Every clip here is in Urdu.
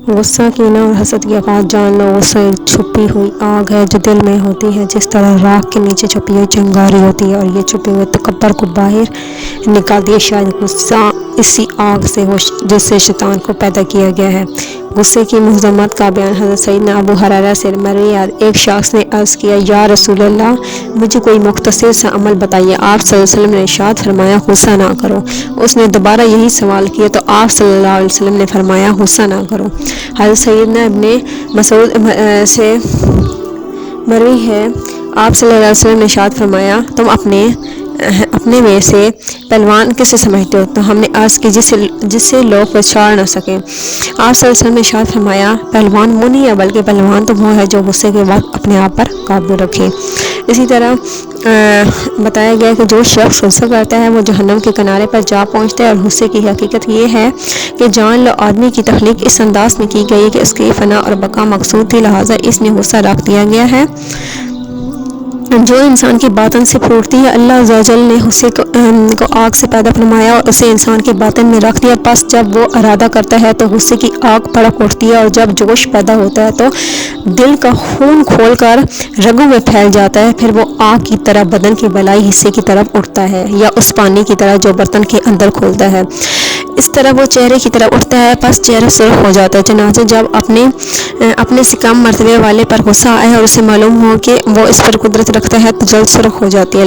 غصہ، کینہ اور حسد کی اوقات جان لو۔ غصہ ایک چھپی ہوئی آگ ہے جو دل میں ہوتی ہے، جس طرح راکھ کے نیچے چھپی ہوئی چنگاری ہوتی ہے، اور یہ چھپے ہوئے تکبر کو باہر نکالتی ہے۔ شاید غصہ اسی آگ سے ہو جس سے شیطان کو پیدا کیا گیا ہے۔ غصے کی مذمت کا بیان حضرت سیدنا ابو ہریرہ سے مروی ہے۔ ایک شخص نے عرض کیا، یا رسول اللہ، مجھے کوئی مختصر سا عمل بتائیے۔ آپ صلی اللہ علیہ وسلم نے ارشاد فرمایا، غصہ نہ کرو۔ اس نے دوبارہ یہی سوال کیا تو آپ صلی اللہ علیہ وسلم نے فرمایا، غصہ نہ کرو۔ حضرت سیدنا ابن مسعود سے مروی ہے، آپ صلی اللہ علیہ وسلم نے ارشاد فرمایا، تم اپنے میں سے پہلوان کسے سمجھتے ہو؟ تو ہم نے عرض کی، جس سے لوگ پہچان نہ سکیں۔ آپ صلی اللہ علیہ وسلم نے ارشاد فرمایا، پہلوان وہ نہیں ہے، بلکہ پہلوان تو وہ ہے جو غصے کے وقت اپنے آپ پر قابو رکھے۔ اسی طرح بتایا گیا کہ جو شخص غصہ کرتا ہے وہ جہنم کے کنارے پر جا پہنچتا ہے، اور غصے کی حقیقت یہ ہے کہ جان لو آدمی کی تخلیق اس انداز میں کی گئی کہ اس کی فنا اور بقا مقصود تھی، لہٰذا اس میں غصہ رکھ دیا گیا ہے جو انسان کی باطن سے پھوٹتی ہے۔ اللہ عز و جل نے غصے کو آگ سے پیدا فرمایا اور اسے انسان کے باطن میں رکھ دیا، پس جب وہ ارادہ کرتا ہے تو غصے کی آگ بھڑک اٹھتی ہے، اور جب جوش پیدا ہوتا ہے تو دل کا خون کھول کر رگوں میں پھیل جاتا ہے، پھر وہ آگ کی طرح بدن کے بالائی حصے کی طرف اٹھتا ہے، یا اس پانی کی طرح جو برتن کے اندر کھولتا ہے، اس طرح وہ چہرے کی طرف اٹھتا ہے، پس چہرہ سرخ ہو جاتا ہے۔ چنانچہ جب اپنے سے کم مرتبے والے پر غصہ آئے اور اسے معلوم ہو کہ وہ اس پر قدرت رکھتا ہے تو جلد سرخ ہو جاتی ہے،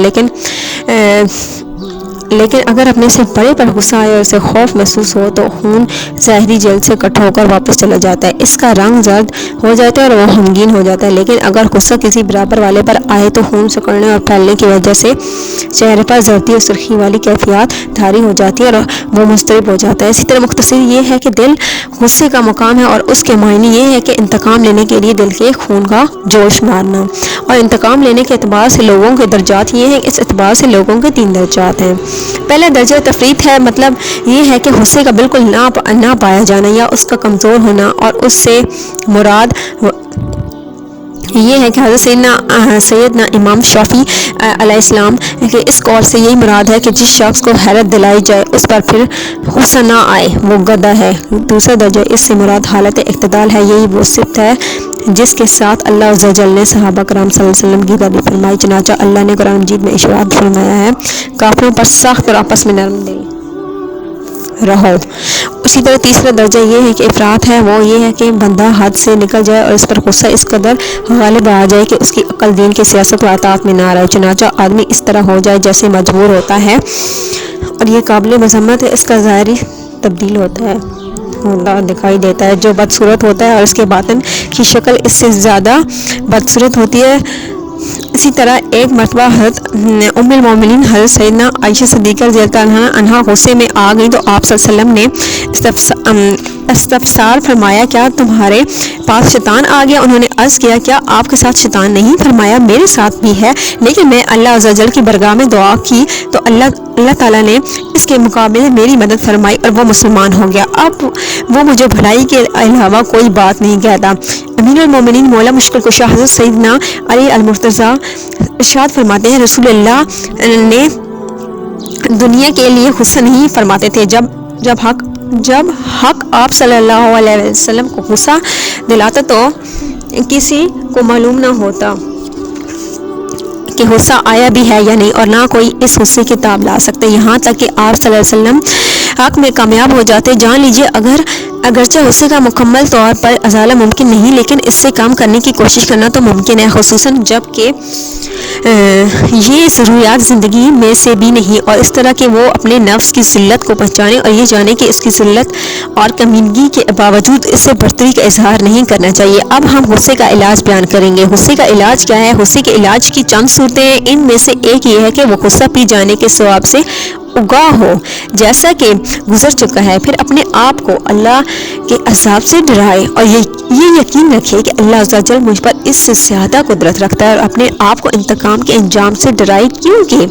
لیکن اگر اپنے سے بڑے پر غصہ آئے اور اسے خوف محسوس ہو تو خون ظاہری جلد سے اکٹھا ہو کر واپس چلا جاتا ہے، اس کا رنگ زرد ہو جاتا ہے اور وہ غمگین ہو جاتا ہے۔ لیکن اگر غصہ کسی برابر والے پر آئے تو خون سکڑنے اور پھیلنے کی وجہ سے چہرے پر زردی اور سرخی والی کیفیت طاری ہو جاتی ہے اور وہ مضطرب ہو جاتا ہے۔ اسی طرح مختصر یہ ہے کہ دل غصے کا مقام ہے، اور اس کے معنی یہ ہے کہ انتقام لینے کے لیے دل کے خون کا جوش مارنا، اور انتقام لینے کے اعتبار سے لوگوں کے درجات یہ ہیں، اس اعتبار سے لوگوں کے 3 درجات ہیں۔ پہلا درجہ تفریط ہے، مطلب یہ ہے کہ غصے کا بالکل نہ پایا جانا یا اس کا کمزور ہونا، اور اس سے مراد یہ ہے کہ حضرت سیدنا امام شافعی علیہ السلام کہ اس قول سے یہی مراد ہے کہ جس شخص کو حیرت دلائی جائے اس پر پھر غصہ نہ آئے وہ گدھا ہے۔ دوسرا درجہ اس سے مراد حالت اعتدال ہے، یہی وہ صفت ہے جس کے ساتھ اللہ عز و جل نے صحابہ کرام صلی اللہ علیہ وسلم کی تعریف فرمائی، چنانچہ اللہ نے قرآن مجید میں ارشاد فرمایا ہے، کافروں پر سخت اور آپس میں نرم دل رہو۔ اسی طرح تیسرا درجہ یہ ہے کہ افراط ہے، وہ یہ ہے کہ بندہ حد سے نکل جائے اور اس پر غصہ اس قدر غالب آ جائے کہ اس کی عقل دین کی سیاست و اطاعت میں نہ رہے، چنانچہ آدمی اس طرح ہو جائے جیسے مجبور ہوتا ہے، اور یہ قابل مذمت ہے۔ اس کا ظاہری تبدیل ہوتا ہے، دکھائی دیتا ہے، جو بدصورت ہوتا ہے اور اس کے باطن کی شکل اس سے زیادہ بدصورت ہوتی ہے۔ اسی طرح ایک مرتبہ حضرت ام المومنین حضرت سیدنا عائشہ صدیقہ رضی اللہ عنہا غصے میں آ گئی تو آپ صلی اللہ علیہ وسلم نے استفسار فرمایا، کیا تمہارے پاس شیطان آ گیا؟ انہوں نے عرض کیا، کیا آپ کے ساتھ شیطان نہیں؟ فرمایا، میرے ساتھ بھی ہے، لیکن میں اللہ عز و جل کی بارگاہ میں دعا کی تو اللہ تعالیٰ نے اس کے مقابلے میں میری مدد فرمائی اور وہ مسلمان ہو گیا۔ اب وہ مجھے بھلائی کے علاوہ کوئی بات نہیں کہتا۔ امیر المومنین مولا مشکل کشا حضرت سیدنا علی المرتضیٰ ارشاد فرماتے ہیں، رسول اللہ نے دنیا کے لیے غصہ نہیں فرماتے تھے، جب حق آپ صلی اللہ علیہ وسلم کو غصہ دلاتا تو کسی کو معلوم نہ ہوتا کہ غصہ آیا بھی ہے یا نہیں، اور نہ کوئی اس غصے کی تاب لا سکتے، یہاں تک کہ آپ صلی اللہ علیہ وسلم حق میں کامیاب ہو جاتے۔ جان لیجیے اگرچہ غصے کا مکمل طور پر ازالہ ممکن نہیں، لیکن اس سے کام کرنے کی کوشش کرنا تو ممکن ہے، خصوصاً جب کہ یہ ضروریات زندگی میں سے بھی نہیں، اور اس طرح کہ وہ اپنے نفس کی ذلت کو پہچانے اور یہ جانے کہ اس کی ذلت اور کمینگی کے باوجود اس سے برتری کا اظہار نہیں کرنا چاہیے۔ اب ہم غصے کا علاج بیان کریں گے۔ غصے کا علاج کیا ہے؟ غصے کے علاج کی چند صورتیں ہیں، ان میں سے ایک یہ ہے کہ وہ غصہ پی جانے کے ثواب سے آگاہ ہو جیسا کہ گزر چکا ہے، پھر اپنے آپ کو اللہ کے عذاب سے ڈرائے اور یہ یقین رکھے کہ اللہ عز و جل مجھ پر اس سے زیادہ قدرت رکھتا ہے، اور اپنے آپ کو انتقام کے انجام سے ڈرائے، کیونکہ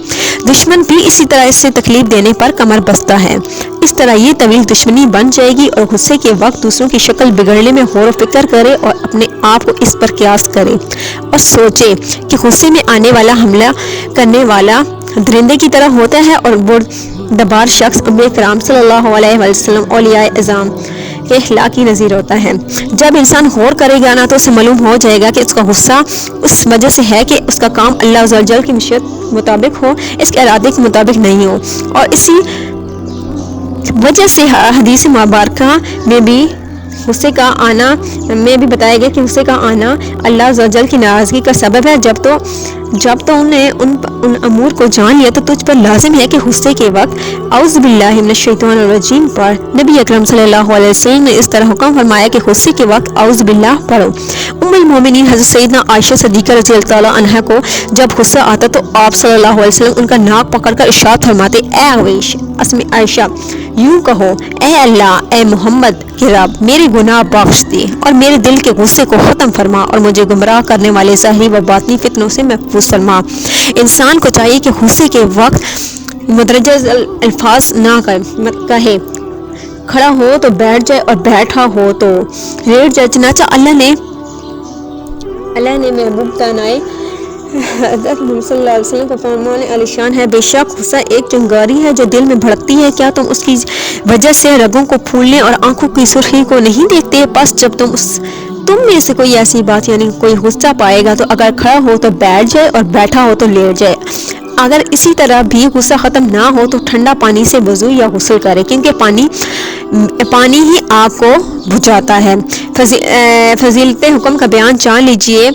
دشمن بھی اسی طرح اس سے تکلیف دینے پر کمر بستہ ہے۔ اس طرح یہ طویل دشمنی بن جائے گی، اور غصے کے وقت دوسروں کی شکل بگڑنے میں غور و فکر کرے اور اپنے آپ کو اس پر قیاس کرے اور سوچے کہ غصے میں آنے والا حملہ کرنے والا درندے کی طرح ہوتا ہے اور دبار شخص انبیاء کرام صلی اللہ علیہ وسلم اولیاء اعظام کے اخلاقی نظیر ہوتا ہے۔ جب انسان غور کرے گا نا تو اسے معلوم ہو جائے گا کہ اس کا غصہ اس وجہ سے ہے کہ اس کا کام اللہ عز و جل کی مشیت مطابق ہو، اس کے ارادے کے مطابق نہیں ہو، اور اسی وجہ سے حدیث مبارکہ میں بھی غصے کا آنا میں بھی بتایا گیا کہ غصے کا آنا اللہ عز و جل کی ناراضگی کا سبب ہے۔ جب تو انہیں ان امور کو جان لیا تو تجھ پر لازم ہے کہ غصے کے وقت اعوذ باللہ من الشیطان الرجیم پر نبی اکرم صلی اللہ علیہ وسلم نے اس طرح حکم فرمایا کہ غصے کے وقت اعوذ باللہ پڑھو۔ ام المومنین حضرت سیدنا عائشہ صدیقہ رضی اللہ تعالیٰ عنہا کو جب غصہ آتا تو آپ صلی اللہ علیہ وسلم ان کا ناک پکڑ کر ارشاد فرماتے، اے عائشہ یوں کہو، اے اللہ، اے محمد کے رب، میرے گناہ بخش دے اور میرے دل کے غصے کو ختم فرما اور مجھے گمراہ کرنے والے ظاہری و باطنی فتنوں سے محفوظ فرما۔ انسان کو چاہیے کہ غصے کے وقت مدرجہ الفاظ نہ کہے، کھڑا ہو تو بیٹھ جائے اور بیٹھا ہو تو لیٹ جائے۔ چنانچہ اللہ نے محبوب تنائے حضرت محمد صلی اللہ علیہ وسلم کا فرمان عالی شان ہے، بے شک غصہ ایک چنگاری ہے جو دل میں بھڑکتی ہے، کیا تم اس کی وجہ سے رگوں کو پھولنے اور آنکھوں کی سرخی کو نہیں دیکھتے؟ پس جب تم میں سے کوئی ایسی بات یعنی کوئی غصہ پائے گا تو اگر کھڑا ہو تو بیٹھ جائے اور بیٹھا ہو تو لیٹ جائے۔ اگر اسی طرح بھی غصہ ختم نہ ہو تو ٹھنڈا پانی سے وضو یا غسل کرے، کیونکہ پانی ہی آگ کو بجھاتا ہے۔ فضیلت حکم کا بیان جان لیجئے۔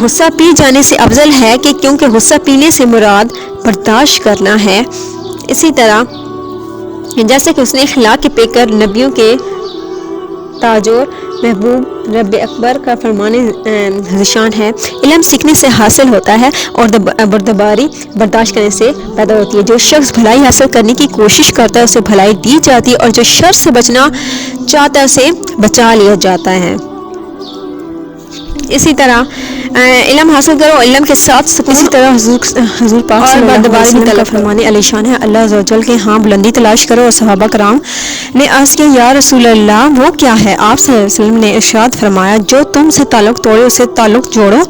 غصہ پی جانے سے افضل ہے کہ کیونکہ غصہ پینے سے مراد برداشت کرنا ہے۔ اسی طرح جیسے کہ اس نے اخلاق کے پیکر نبیوں کے تاجور محبوب رب اکبر کا فرمان ذیشان ہے، علم سیکھنے سے حاصل ہوتا ہے اور بردباری برداشت کرنے سے پیدا ہوتی ہے۔ جو شخص بھلائی حاصل کرنے کی کوشش کرتا ہے اسے بھلائی دی جاتی ہے، اور جو شر سے بچنا چاہتا ہے اسے بچا لیا جاتا ہے۔ اسی طرح علم حاصل کرو، علم کے ساتھ اسی طرح حضور پاک صلی اللہ علیہ وسلم کا فرمان علی شان ہے، اللہ عز و جل کے ہاں بلندی تلاش کرو۔ اور صحابہ کرام نے عرض کیا، یا رسول اللہ وہ کیا ہے؟ آپ صلی اللہ علیہ وسلم نے ارشاد فرمایا، جو تم سے تعلق توڑے اسے تعلق جوڑو،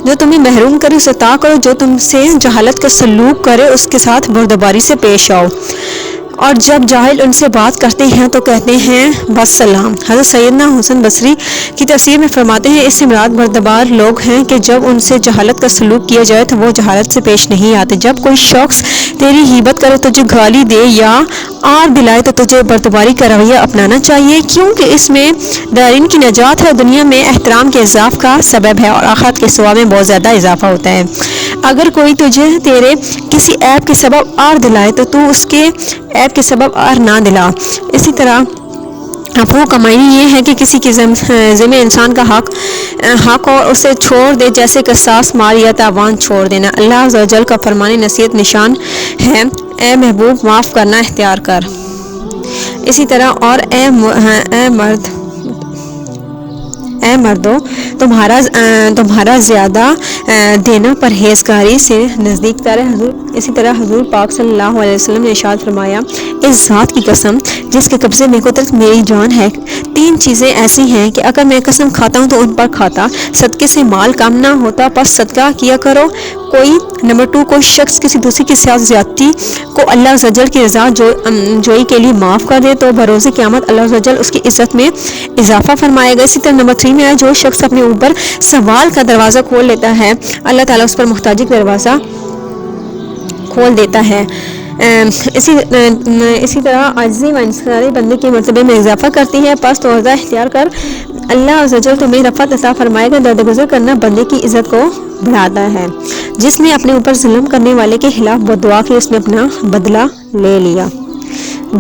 جو تمہیں محروم کرے اسے عطا کرو، جو تم سے جہالت کا سلوک کرے اس کے ساتھ بردباری سے پیش آؤ، اور جب جاہل ان سے بات کرتے ہیں تو کہتے ہیں بس سلام۔ حضرت سیدنا حسن بصری کی تفسیر میں فرماتے ہیں، اس سے مراد بردبار لوگ ہیں کہ جب ان سے جہالت کا سلوک کیا جائے تو وہ جہالت سے پیش نہیں آتے۔ جب کوئی شخص تیری غیبت کرے، تجھے گالی دے یا آر دلائے تو تجھے بردباری کا رویہ اپنانا چاہیے، کیونکہ اس میں دارین کی نجات ہے، دنیا میں احترام کے اضافہ کا سبب ہے اور آخرت کے ثواب میں بہت زیادہ اضافہ ہوتا ہے۔ اگر کوئی تجھے تیرے کسی عیب کے سبب آر دلائے تو اس کے عیب کے سبب آر نہ دلا۔ اسی طرح عفو کا معنی یہ ہے کہ کسی کے ذمہ انسان کا حق اور اسے چھوڑ دے، جیسے قصاص مار یا تاوان چھوڑ دینا۔ اللہ عز و جل کا فرمان نصیحت نشان ہے، اے محبوب معاف کرنا اختیار کر۔ اسی طرح اور اے مردو تمہارا زیادہ دینا پرہیزگاری سے نزدیک تر ہے۔ اسی طرح حضور پاک صلی اللہ علیہ وسلم نے ارشاد فرمایا، اس ذات کی قسم جس کے قبضے میں قدرت میری جان ہے، 3 چیزیں ایسی ہیں کہ اگر میں قسم کھاتا ہوں تو ان پر کھاتا، صدقے سے مال کم نہ ہوتا، پس صدقہ کیا کرو۔ نمبر 2، کوئی شخص کسی دوسرے کے ساتھ زیادتی کو اللہ عز و جل کی رضا جوئی کے لیے معاف کر دے تو بروز قیامت اللہ عز و جل اس کی عزت میں اضافہ فرمائے گا۔ اسی طرح نمبر 3 میں ہے، جو شخص اپنے اوپر سوال کا دروازہ کھول لیتا ہے اللہ تعالیٰ اس پر محتاجی کا دروازہ کھول دیتا ہے۔ اسی طرح عاجزی و انکساری بندے کے مرتبے میں اضافہ کرتی ہے، پس توضع اختیار کر اللہ عز و جل تمہیں رفعت عطا فرمائے گا۔ درگزر کرنا بندے کی عزت کو بڑھاتا ہے۔ جس نے اپنے اوپر ظلم کرنے والے کے خلاف بددعا کی اس نے اپنا بدلہ لے لیا۔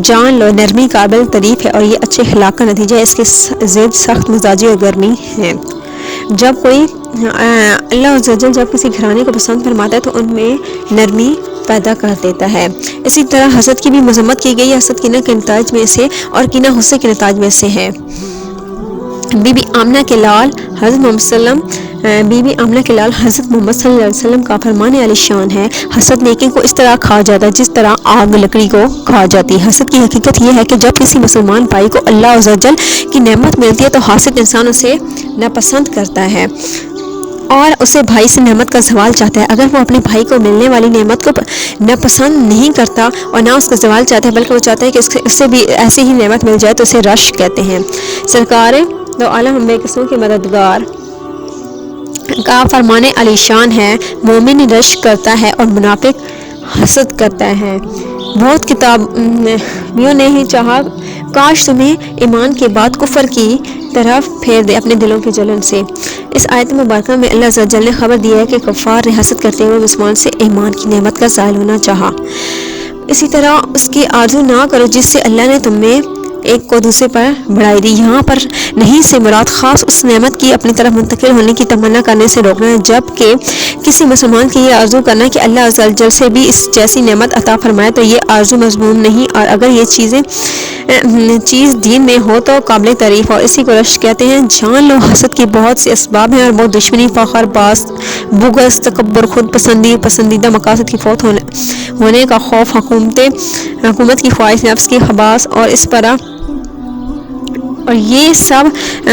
جان لو نرمی قابل تعریف ہے اور یہ اچھے اخلاق کا نتیجہ ہے، اس کی ضد سخت مزاجی اور گرمی ہے۔ جب کوئی اللہ عز و جل جب کسی گھرانے کو پسند فرماتا ہے تو ان میں نرمی پیدا کر دیتا ہے۔ اسی طرح حسد کی بھی مذمت کی گئی، حسد کینہ کے نتائج میں سے اور کینہ غصے کے نتائج میں سے ہے۔ بی بی آمنہ کے لال حضرت محمد صلی اللہ علیہ وسلم کا فرمان علی شان ہے، حسد نیکی کو اس طرح کھا جاتا ہے جس طرح آگ لکڑی کو کھا جاتی ہے۔ حسد کی حقیقت یہ ہے کہ جب کسی مسلمان بھائی کو اللہ عز و جل کی نعمت ملتی ہے تو حاسد انسان اسے ناپسند کرتا ہے اور اسے بھائی سے نعمت کا زوال چاہتا ہے، اگر وہ اپنے بھائی کو ملنے والی نعمت کو ناپسند نہیں کرتا اور نہ اس کا زوال چاہتا ہے بلکہ وہ چاہتا ہے کہ اس سے بھی ایسی ہی نعمت مل جائے تو اسے رش کہتے ہیں۔ سرکار دو عالم ہم بے قسموں کے مددگار کا فرمان علی شان ہے، مومن رشک کرتا ہے اور منافق حسد کرتا ہے۔ بہت کتابیوں نے ہی چاہا کاش تمہیں ایمان کے بعد کفر کی طرف پھیر دے اپنے دلوں کی جلن سے۔ اس آیت مبارکہ میں اللہ عز و جل نے خبر دی ہے کہ کفار نے حسد کرتے ہوئے مسلمان سے ایمان کی نعمت کا زائل ہونا چاہا، اسی طرح اس کی آرزو نہ کرو جس سے اللہ نے تمہیں ایک کو دوسرے پر بڑھائی دی۔ یہاں پر نہیں سے مراد خاص اس نعمت کی اپنی طرف منتقل ہونے کی تمنا کرنے سے روکنا ہے، جبکہ کسی مسلمان کی یہ آرزو کرنا کہ اللہ عز و جل سے بھی اس جیسی نعمت عطا فرمائے تو یہ آرزو مضمون نہیں، اور اگر یہ چیز دین میں ہو تو قابل تعریف، اور اسی کو رشک کہتے ہیں۔ جان لو حسد کی بہت سے اسباب ہیں اور وہ دشمنی، فخر، بغض، تکبر، خود پسندی، پسندیدہ مقاصد کی فوت ہونے کا خوف، حکومت کی خواہش، نفس کی خباث اور اس طرح، اور یہ سب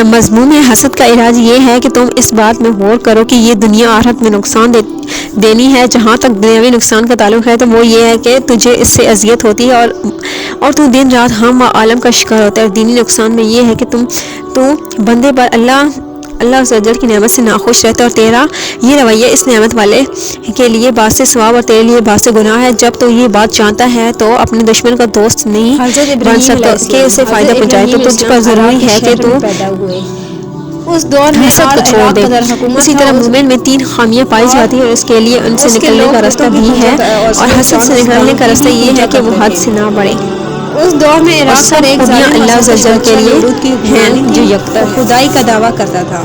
مضمون ہے۔ حسد کا علاج یہ ہے کہ تم اس بات میں غور کرو کہ یہ دنیا آخرت میں نقصان دینی ہے۔ جہاں تک دنیاوی نقصان کا تعلق ہے تو وہ یہ ہے کہ تجھے اس سے اذیت ہوتی ہے اور تو دن رات ہم و عالم کا شکار ہوتا ہے، اور دینی نقصان میں یہ ہے کہ تو بندے پر اللہ عز و جل کی نعمت سے ناخوش رہتا ہے، اور تیرا یہ رویہ اس نعمت والے کے لیے باعث ثواب اور تیرے لیے باعث گناہ ہے۔ جب تو یہ بات جانتا ہے تو اپنے دشمن کا دوست نہیں بن سکتا کہ اسے فائدہ پہنچائے، تو تجھ پر ضروری ہے کہ تو اس دور میں حسد کو چھوڑ دے۔ اسی طرح مومن میں 3 خامیاں پائی جاتی ہیں اور اس کے لیے ان سے نکلنے کا راستہ بھی ہے، اور حسد سے نکلنے کا راستہ یہ ہے کہ وہ حد سے نہ بڑھے۔ اس دور میں عراق پر ایک ظالم اللہ عز و جل کے لیے کی ہیں جو یکتا ہے۔ خدائی کا دعویٰ کرتا تھا۔